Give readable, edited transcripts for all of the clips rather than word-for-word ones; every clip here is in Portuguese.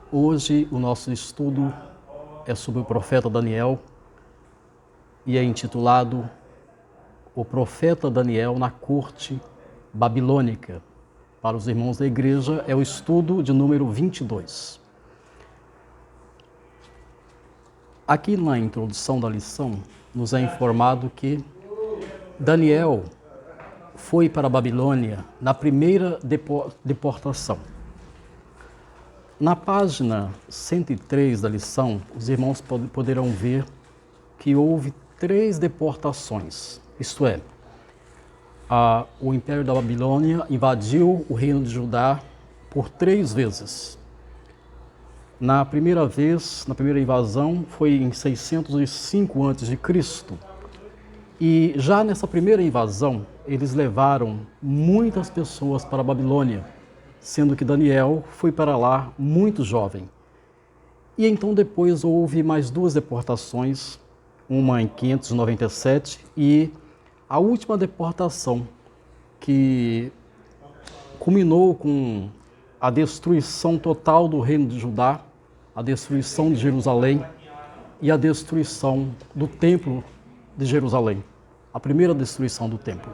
Hoje o nosso estudo é sobre o profeta Daniel e é intitulado O Profeta Daniel na Corte Babilônica. Para os irmãos da igreja é o estudo de número 22. Aqui na introdução da lição nos é informado que Daniel foi para a Babilônia na primeira deportação. Na página 103 da lição, os irmãos poderão ver que houve 3 deportações, isto é, o Império da Babilônia invadiu o reino de Judá por 3 vezes. Na primeira vez, na primeira invasão, foi em 605 a.C. E já nessa primeira invasão, eles levaram muitas pessoas para a Babilônia, sendo que Daniel foi para lá muito jovem. E então depois houve mais 2 deportações, uma em 597 e a última deportação, que culminou com a destruição total do reino de Judá, a destruição de Jerusalém e a destruição do templo de Jerusalém, a primeira destruição do templo.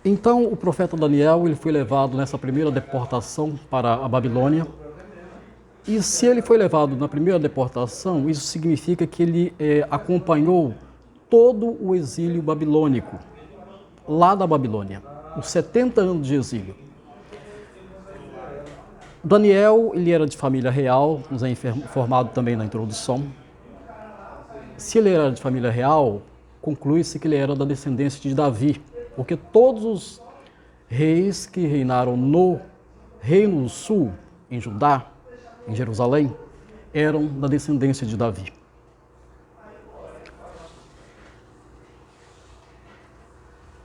Então o profeta Daniel ele foi levado nessa primeira deportação para a Babilônia. E se ele foi levado na primeira deportação, isso significa que ele acompanhou todo o exílio babilônico, lá da Babilônia, os 70 anos de exílio. Daniel, ele era de família real, nos é informado também na introdução. Se ele era de família real, conclui-se que ele era da descendência de Davi, porque todos os reis que reinaram no Reino do Sul, em Judá, em Jerusalém, eram da descendência de Davi.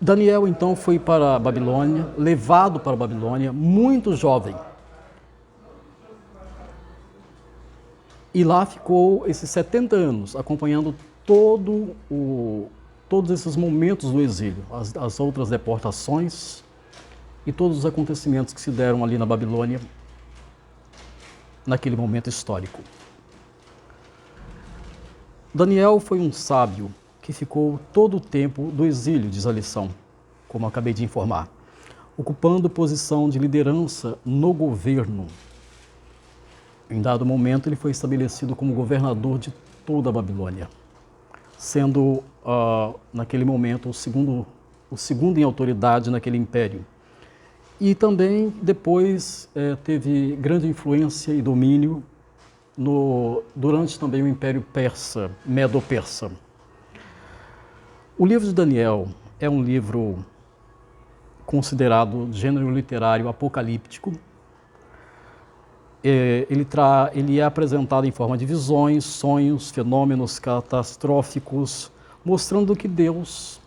Daniel então foi para a Babilônia, levado para a Babilônia, muito jovem. E lá ficou esses 70 anos, acompanhando todos esses momentos do exílio, as outras deportações e todos os acontecimentos que se deram ali na Babilônia, naquele momento histórico. Daniel foi um sábio que ficou todo o tempo do exílio, diz a lição, como acabei de informar, ocupando posição de liderança no governo. Em dado momento, ele foi estabelecido como governador de toda a Babilônia, sendo, naquele momento, o segundo em autoridade naquele império. E também, depois, teve grande influência e domínio durante também o Império Persa, Medo-Persa. O livro de Daniel é um livro considerado de gênero literário apocalíptico. Ele é apresentado em forma de visões, sonhos, fenômenos catastróficos, mostrando que Deus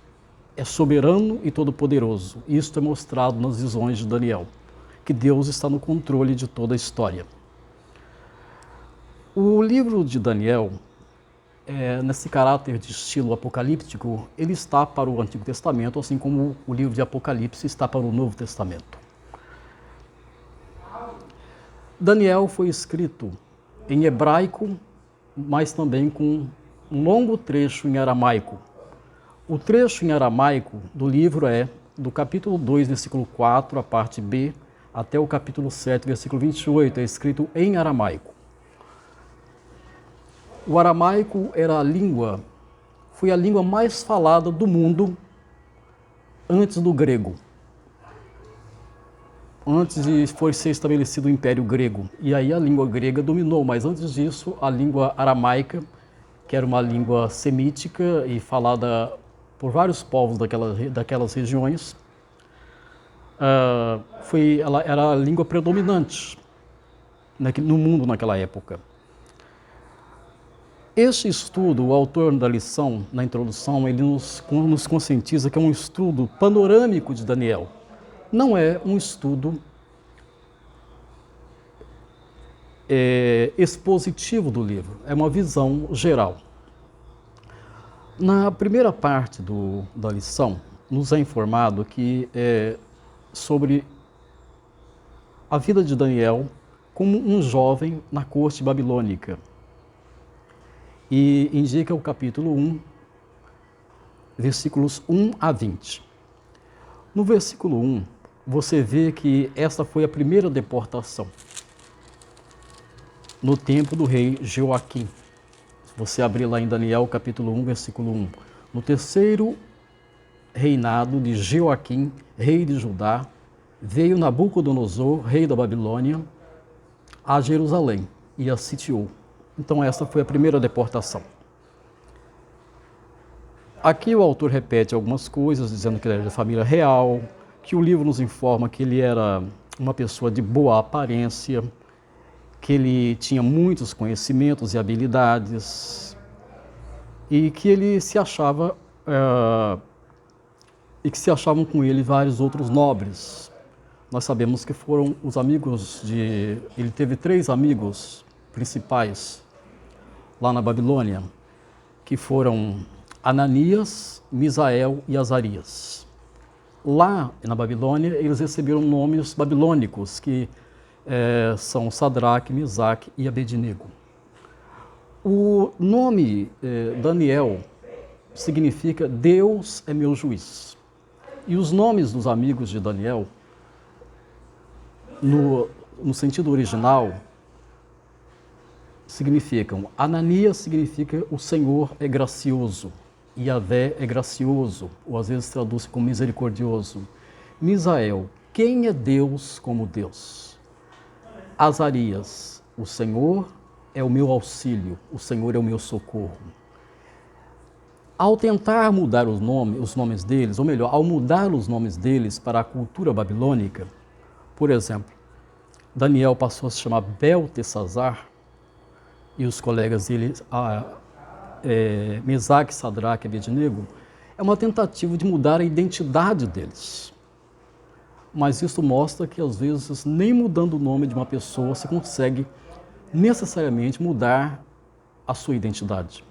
é soberano e todo-poderoso. Isto é mostrado nas visões de Daniel, que Deus está no controle de toda a história. O livro de Daniel, nesse caráter de estilo apocalíptico, ele está para o Antigo Testamento, assim como o livro de Apocalipse está para o Novo Testamento. Daniel foi escrito em hebraico, mas também com um longo trecho em aramaico. O trecho em aramaico do livro é do capítulo 2, versículo 4, a parte B, até o capítulo 7, versículo 28, é escrito em aramaico. O aramaico foi a língua mais falada do mundo antes do grego. Antes de ser estabelecido o Império Grego. E aí a língua grega dominou, mas antes disso a língua aramaica, que era uma língua semítica e falada por vários povos daquelas regiões, ela era a língua predominante no mundo naquela época. Este estudo, o autor da lição, na introdução, ele nos conscientiza que é um estudo panorâmico de Daniel. Não é um estudo expositivo do livro, é uma visão geral. Na primeira parte da lição, nos é informado que sobre a vida de Daniel como um jovem na corte babilônica. E indica o capítulo 1, versículos 1 a 20. No versículo 1, você vê que essa foi a primeira deportação no tempo do rei Joaquim. Se você abrir lá em Daniel, capítulo 1, versículo 1. No terceiro reinado de Joaquim, rei de Judá, veio Nabucodonosor, rei da Babilônia, a Jerusalém e a sitiou. Então essa foi a primeira deportação. Aqui o autor repete algumas coisas, dizendo que ele era de família real, que o livro nos informa que ele era uma pessoa de boa aparência, que ele tinha muitos conhecimentos e habilidades, e que ele se achava, e que se achavam com ele vários outros nobres. Nós sabemos que foram os amigos de... Ele teve 3 amigos principais lá na Babilônia, que foram Ananias, Misael e Azarias. Lá na Babilônia, eles receberam nomes babilônicos, que são Sadraque, Mesaque e Abednego. O nome Daniel significa Deus é meu juiz. E os nomes dos amigos de Daniel, no sentido original, significam: Ananias significa o Senhor é gracioso, Yahvé é gracioso, ou às vezes traduz como misericordioso. Misael, quem é Deus como Deus? Azarias, o Senhor é o meu auxílio, o Senhor é o meu socorro. Ao tentar mudar os nomes deles, ou melhor, ao mudar os nomes deles para a cultura babilônica, por exemplo, Daniel passou a se chamar Beltesazar, e os colegas dele, Mesaque, Sadraque e Abednego, é uma tentativa de mudar a identidade deles. Mas isso mostra que, às vezes, nem mudando o nome de uma pessoa se consegue necessariamente mudar a sua identidade.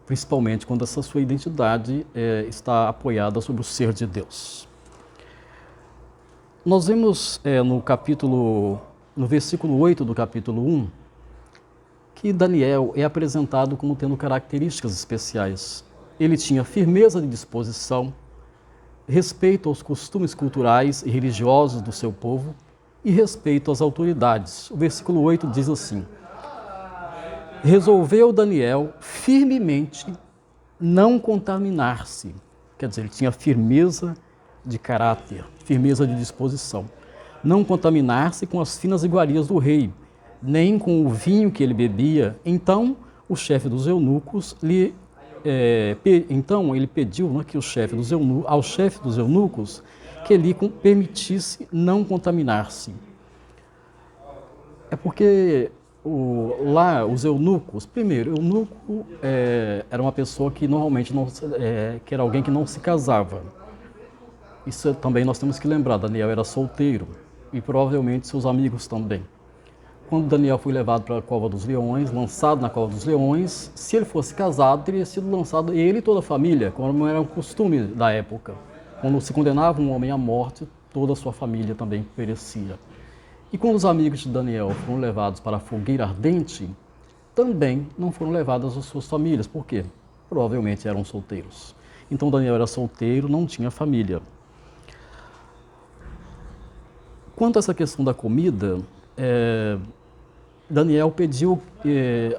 Principalmente quando essa sua identidade está apoiada sobre o ser de Deus. Nós vemos no versículo 8 do capítulo 1, que Daniel é apresentado como tendo características especiais. Ele tinha firmeza de disposição, respeito aos costumes culturais e religiosos do seu povo e respeito às autoridades. O versículo 8 diz assim: resolveu Daniel firmemente não contaminar-se. Quer dizer, ele tinha firmeza de caráter, firmeza de disposição. Não contaminar-se com as finas iguarias do rei, nem com o vinho que ele bebia. Então, o chefe dos eunucos ele pediu que ao chefe dos eunucos que lhe permitisse não contaminar-se. É porque lá os eunucos, primeiro, eunuco era uma pessoa que normalmente que era alguém que não se casava. Isso também nós temos que lembrar, Daniel era solteiro e provavelmente seus amigos também. Quando Daniel foi levado para a cova dos leões, lançado na cova dos leões, se ele fosse casado, teria sido lançado ele e toda a família, como era o costume da época. Quando se condenava um homem à morte, toda a sua família também perecia. E quando os amigos de Daniel foram levados para a fogueira ardente, também não foram levadas as suas famílias. Por quê? Provavelmente eram solteiros. Então Daniel era solteiro, não tinha família. Quanto a essa questão da comida, Daniel pediu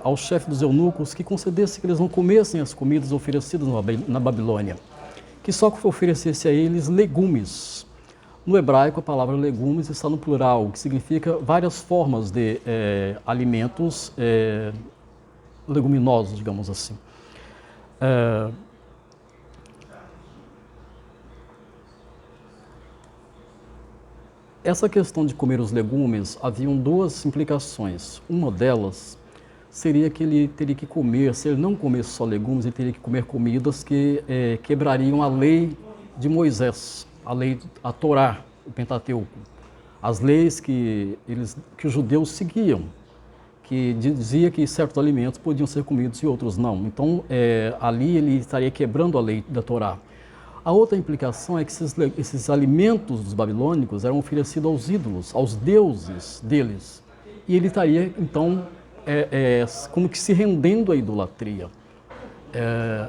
ao chefe dos eunucos que concedesse que eles não comessem as comidas oferecidas na Babilônia, que só oferecesse a eles legumes. No hebraico, a palavra legumes está no plural, que significa várias formas de alimentos leguminosos, digamos assim. Essa questão de comer os legumes, haviam 2 implicações. Uma delas seria que ele teria que comer, se ele não comesse só legumes, ele teria que comer comidas que quebrariam a lei de Moisés, a Torá, o Pentateuco, as leis que os judeus seguiam, que dizia que certos alimentos podiam ser comidos e outros não. Então, ali ele estaria quebrando a lei da Torá. A outra implicação é que esses alimentos dos babilônicos eram oferecidos aos ídolos, aos deuses deles. E ele estaria, então, como que se rendendo à idolatria.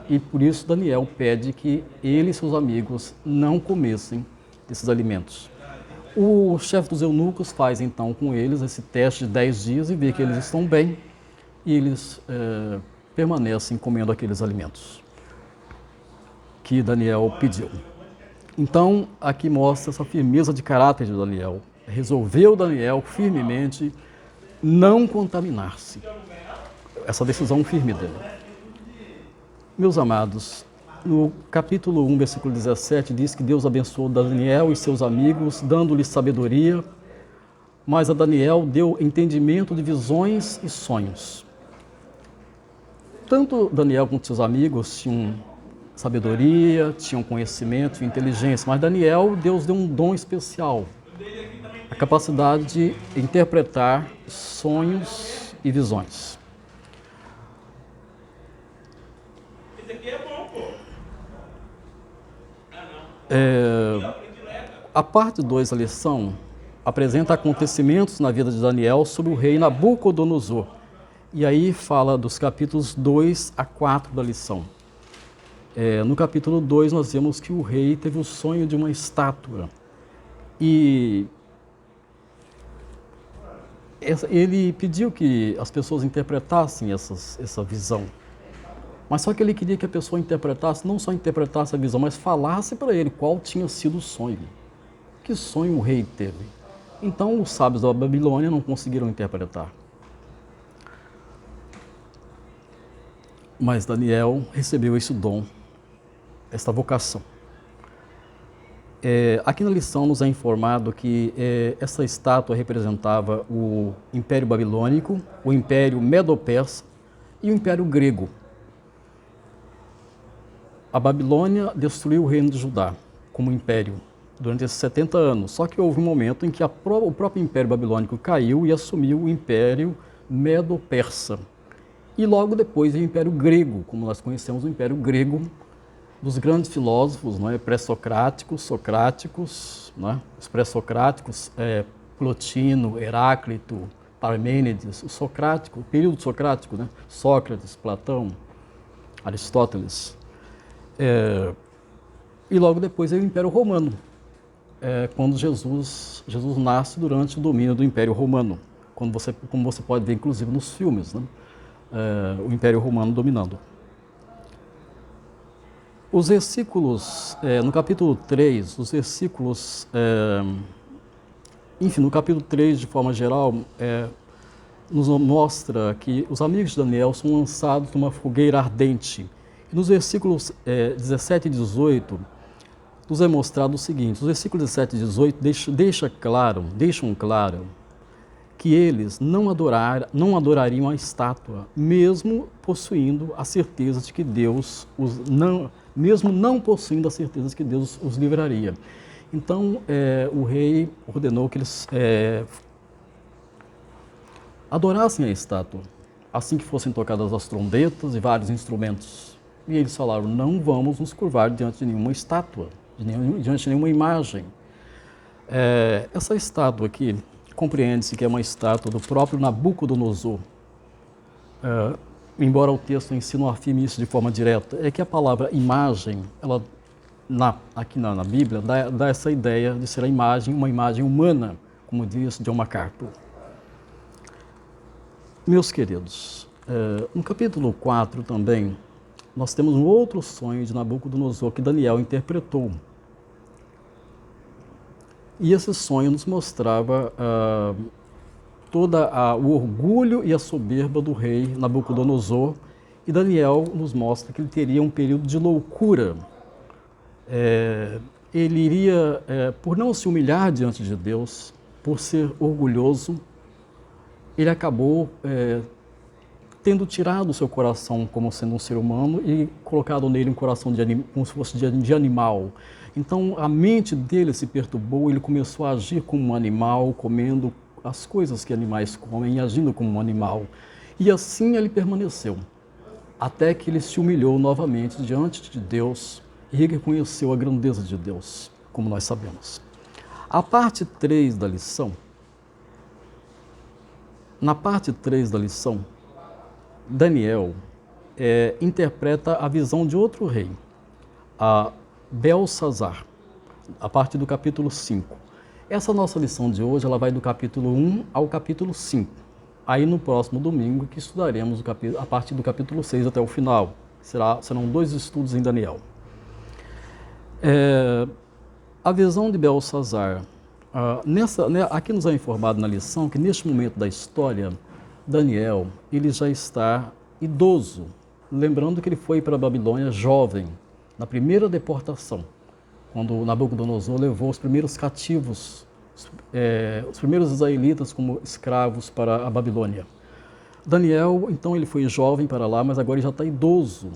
E por isso Daniel pede que ele e seus amigos não comessem esses alimentos. O chefe dos eunucos faz então com eles esse teste de 10 dias e vê que eles estão bem e eles permanecem comendo aqueles alimentos que Daniel pediu. Então, aqui mostra essa firmeza de caráter de Daniel. Resolveu Daniel firmemente não contaminar-se. Essa decisão firme dele. Meus amados, no capítulo 1, versículo 17, diz que Deus abençoou Daniel e seus amigos, dando-lhes sabedoria, mas a Daniel deu entendimento de visões e sonhos. Tanto Daniel quanto seus amigos tinham sabedoria, tinham conhecimento e inteligência, mas Daniel, Deus deu um dom especial, a capacidade de interpretar sonhos e visões. A parte 2 da lição apresenta acontecimentos na vida de Daniel sobre o rei Nabucodonosor. E aí fala dos capítulos 2 a 4 da lição. No capítulo 2 nós vemos que o rei teve o sonho de uma estátua. E ele pediu que as pessoas interpretassem essa visão. Mas só que ele queria que a pessoa interpretasse, não só interpretasse a visão, mas falasse para ele qual tinha sido o sonho. Que sonho o rei teve. Então os sábios da Babilônia não conseguiram interpretar. Mas Daniel recebeu esse dom, esta vocação. Aqui na lição nos é informado que essa estátua representava o Império Babilônico, o Império Medo-Persa e o Império Grego. A Babilônia destruiu o reino de Judá como império durante esses 70 anos. Só que houve um momento em que o próprio Império Babilônico caiu e assumiu o Império Medo-Persa. E logo depois o Império Grego, como nós conhecemos o Império Grego, dos grandes filósofos, não é? Pré-socráticos, socráticos, não é? Os pré-socráticos, Plotino, Heráclito, Parmênides, o período socrático, né? Sócrates, Platão, Aristóteles. E logo depois é o Império Romano, quando Jesus nasce durante o domínio do Império Romano, como você pode ver inclusive nos filmes, né? O Império Romano dominando. Os versículos, no capítulo 3, os versículos, enfim, no capítulo 3, de forma geral, nos mostra que os amigos de Daniel são lançados numa fogueira ardente. E nos versículos 17 e 18, nos é mostrado o seguinte: os versículos 17 e 18 deixam claro que eles não adorariam a estátua, mesmo possuindo a certeza de que Deus mesmo não possuindo a certeza de que Deus os livraria. Então, o rei ordenou que eles adorassem a estátua, assim que fossem tocadas as trombetas e vários instrumentos. E eles falaram: não vamos nos curvar diante de nenhuma estátua, diante de nenhuma imagem. Essa estátua aqui, compreende-se que é uma estátua do próprio Nabucodonosor. Embora o texto em si não afirme isso de forma direta, é que a palavra imagem, ela, aqui na Bíblia, dá essa ideia de ser uma imagem humana, como diz John MacArthur. Meus queridos, no capítulo 4 também, nós temos um outro sonho de Nabucodonosor que Daniel interpretou. E esse sonho nos mostrava todo o orgulho e a soberba do rei Nabucodonosor, e Daniel nos mostra que ele teria um período de loucura. Ele iria, por não se humilhar diante de Deus, por ser orgulhoso, ele acabou tendo tirado o seu coração como sendo um ser humano e colocado nele um coração como se fosse de animal. Então a mente dele se perturbou, ele começou a agir como um animal, comendo as coisas que animais comem e agindo como um animal. E assim ele permaneceu, até que ele se humilhou novamente diante de Deus e reconheceu a grandeza de Deus, como nós sabemos. A parte 3 da lição, na parte 3 da lição, Daniel interpreta a visão de outro rei, a Belsazar, a partir do capítulo 5. Essa nossa lição de hoje, ela vai do capítulo 1 ao capítulo 5. Aí no próximo domingo que estudaremos a partir do capítulo 6 até o final. Serão 2 estudos em Daniel. A visão de Belsazar, aqui nos é informado na lição que neste momento da história, Daniel ele já está idoso, lembrando que ele foi para a Babilônia jovem, na primeira deportação, quando Nabucodonosor levou os primeiros cativos, os primeiros israelitas como escravos para a Babilônia. Daniel, então, ele foi jovem para lá, mas agora ele já está idoso.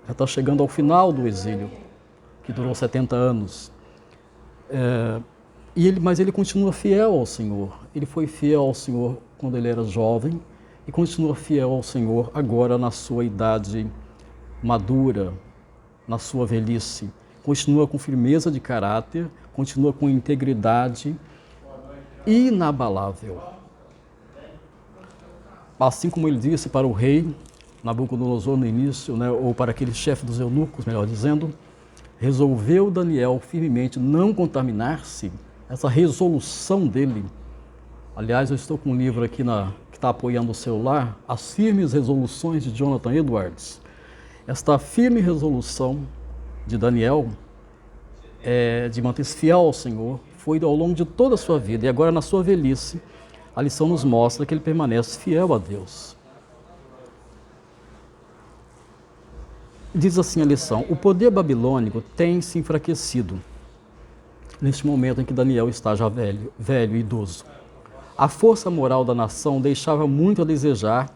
Já está chegando ao final do exílio, que durou 70 anos. Mas ele continua fiel ao Senhor. Ele foi fiel ao Senhor quando ele era jovem e continua fiel ao Senhor agora na sua idade madura, na sua velhice. Continua com firmeza de caráter, continua com integridade inabalável. Assim como ele disse para o rei Nabucodonosor no início, ou para aquele chefe dos eunucos, melhor dizendo, resolveu Daniel firmemente não contaminar-se. Essa resolução dele, aliás, eu estou com um livro aqui que está apoiando o celular, As Firmes Resoluções de Jonathan Edwards. Esta firme resolução de Daniel, de manter-se fiel ao Senhor, foi ao longo de toda a sua vida. E agora, na sua velhice, a lição nos mostra que ele permanece fiel a Deus. Diz assim a lição: o poder babilônico tem se enfraquecido neste momento em que Daniel está já velho e idoso. A força moral da nação deixava muito a desejar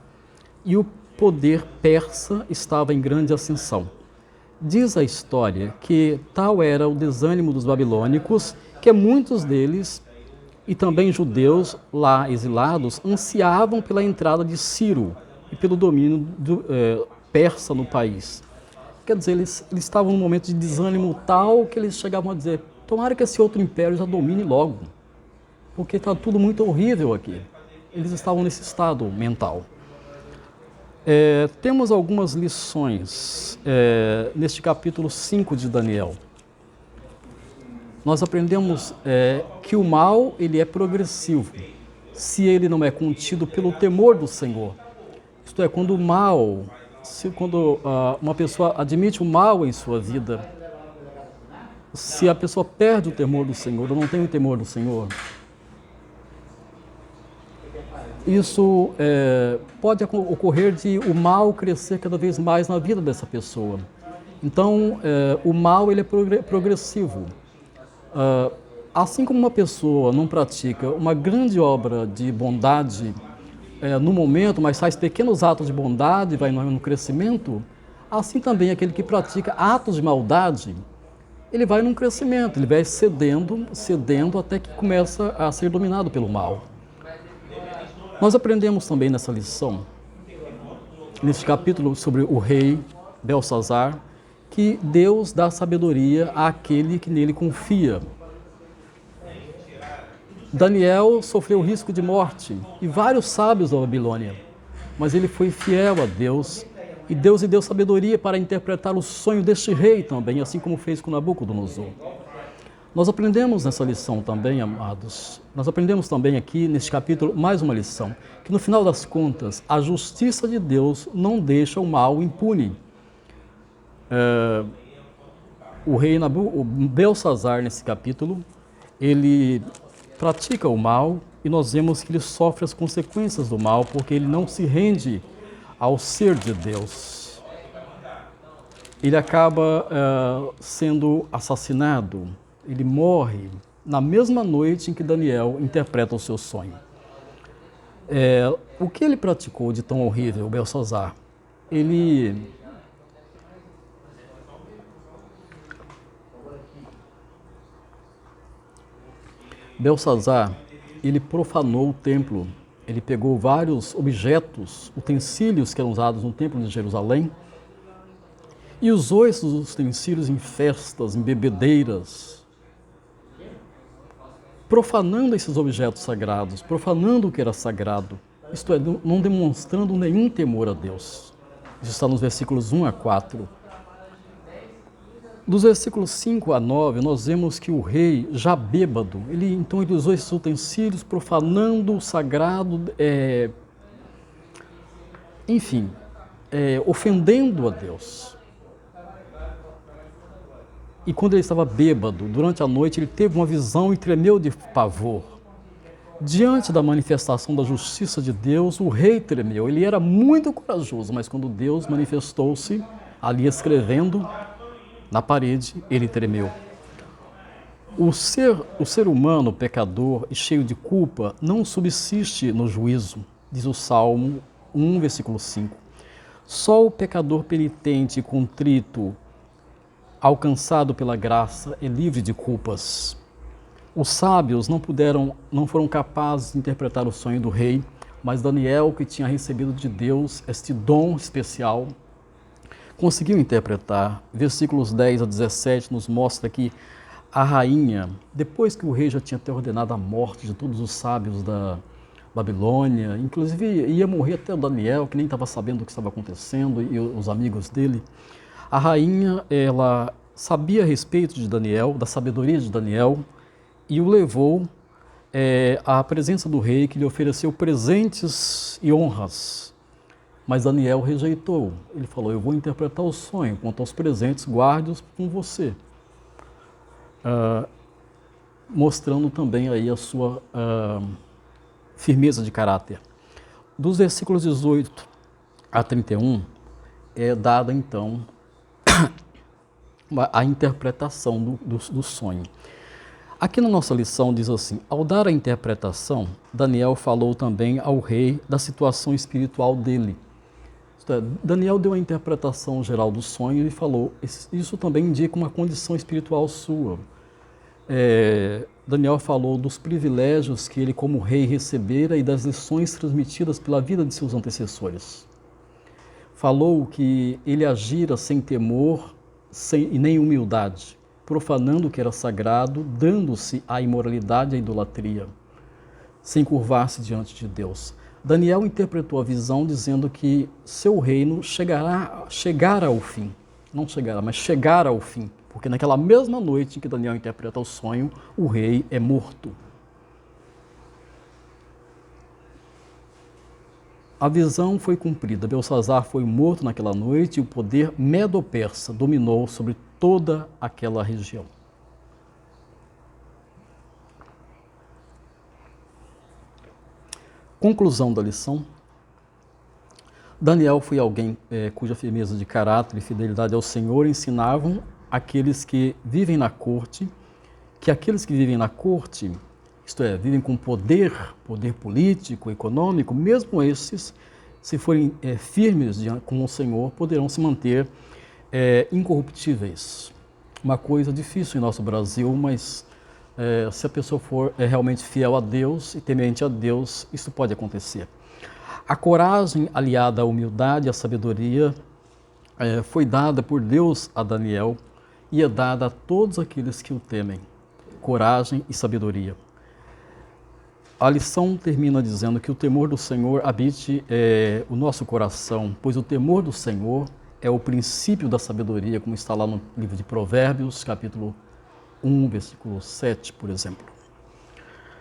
e o poder persa estava em grande ascensão. Diz a história que tal era o desânimo dos babilônicos que muitos deles, e também judeus lá exilados, ansiavam pela entrada de Ciro e pelo domínio persa no país. Quer dizer, eles estavam num momento de desânimo tal que eles chegavam a dizer: tomara que esse outro império já domine logo, porque está tudo muito horrível aqui. Eles estavam nesse estado mental. Temos algumas lições neste capítulo 5 de Daniel. Nós aprendemos que o mal ele é progressivo, se ele não é contido pelo temor do Senhor. Isto é, quando o mal, quando uma pessoa admite o mal em sua vida, se a pessoa perde o temor do Senhor, ou não tem o temor do Senhor, isso pode ocorrer de o mal crescer cada vez mais na vida dessa pessoa. Então, o mal ele é progressivo. Assim como uma pessoa não pratica uma grande obra de bondade no momento, mas faz pequenos atos de bondade e vai no crescimento, assim também aquele que pratica atos de maldade, ele vai num crescimento, ele vai cedendo até que começa a ser dominado pelo mal. Nós aprendemos também nessa lição, nesse capítulo sobre o rei Belsazar, que Deus dá sabedoria àquele que nele confia. Daniel sofreu risco de morte e vários sábios da Babilônia, mas ele foi fiel a Deus e Deus lhe deu sabedoria para interpretar o sonho deste rei também, assim como fez com Nabucodonosor. Nós aprendemos nessa lição também, amados, nós aprendemos também aqui neste capítulo mais uma lição, que no final das contas, a justiça de Deus não deixa o mal impune. O Belsazar, nesse capítulo, ele pratica o mal e nós vemos que ele sofre as consequências do mal porque ele não se rende ao ser de Deus. Ele acaba sendo assassinado, ele morre na mesma noite em que Daniel interpreta o seu sonho. O que ele praticou de tão horrível, Belsazar? Belsazar, ele profanou o templo, ele pegou vários objetos, utensílios que eram usados no templo de Jerusalém, e usou esses utensílios em festas, em bebedeiras, profanando esses objetos sagrados, profanando o que era sagrado, isto é, não demonstrando nenhum temor a Deus. Isso está nos versículos 1 a 4. Dos versículos 5 a 9, nós vemos que o rei, já bêbado, ele usou esses utensílios, profanando o sagrado, ofendendo a Deus. E quando ele estava bêbado, durante a noite, ele teve uma visão e tremeu de pavor. Diante da manifestação da justiça de Deus, o rei tremeu. Ele era muito corajoso, mas quando Deus manifestou-se, ali escrevendo na parede, ele tremeu. O ser humano pecador e cheio de culpa não subsiste no juízo, diz o Salmo 1, versículo 5. Só o pecador penitente e contrito, alcançado pela graça, é livre de culpas. Os sábios não foram capazes de interpretar o sonho do rei, mas Daniel, que tinha recebido de Deus este dom especial, conseguiu interpretar. Versículos 10 a 17 nos mostra que a rainha, depois que o rei já tinha ordenado a morte de todos os sábios da Babilônia, inclusive ia morrer até o Daniel, que nem estava sabendo o que estava acontecendo, e os amigos dele, a rainha, ela sabia a respeito de Daniel, da sabedoria de Daniel, e o levou à presença do rei, que lhe ofereceu presentes e honras. Mas Daniel rejeitou. Ele falou: eu vou interpretar o sonho, quanto aos presentes, guarde-os com você. Mostrando também aí a sua firmeza de caráter. Dos versículos 18 a 31, é dada então a interpretação do sonho. Aqui na nossa lição diz assim: ao dar a interpretação, Daniel falou também ao rei da situação espiritual dele. Isto é, Daniel deu a interpretação geral do sonho e falou: isso também indica uma condição espiritual sua. Daniel falou dos privilégios que ele como rei recebera e das lições transmitidas pela vida de seus antecessores. Falou que ele agira sem temor e nem humildade, profanando o que era sagrado, dando-se à imoralidade e à idolatria, sem curvar-se diante de Deus. Daniel interpretou a visão dizendo que seu reino chegará ao fim. Não chegará, mas chegará ao fim. Porque naquela mesma noite em que Daniel interpreta o sonho, o rei é morto. A visão foi cumprida. Belsazar foi morto naquela noite e o poder medo-persa dominou sobre toda aquela região. Conclusão da lição. Daniel foi alguém cuja firmeza de caráter e fidelidade ao Senhor ensinavam aqueles que vivem na corte, que aqueles que vivem na corte, isto é, vivem com poder político, econômico, mesmo esses, se forem firmes com o Senhor, poderão se manter incorruptíveis. Uma coisa difícil em nosso Brasil, mas se a pessoa for realmente fiel a Deus e temente a Deus, isso pode acontecer. A coragem aliada à humildade e à sabedoria foi dada por Deus a Daniel e é dada a todos aqueles que o temem. Coragem e sabedoria. A lição termina dizendo que o temor do Senhor habite o nosso coração, pois o temor do Senhor é o princípio da sabedoria, como está lá no livro de Provérbios, capítulo 1, versículo 7, por exemplo.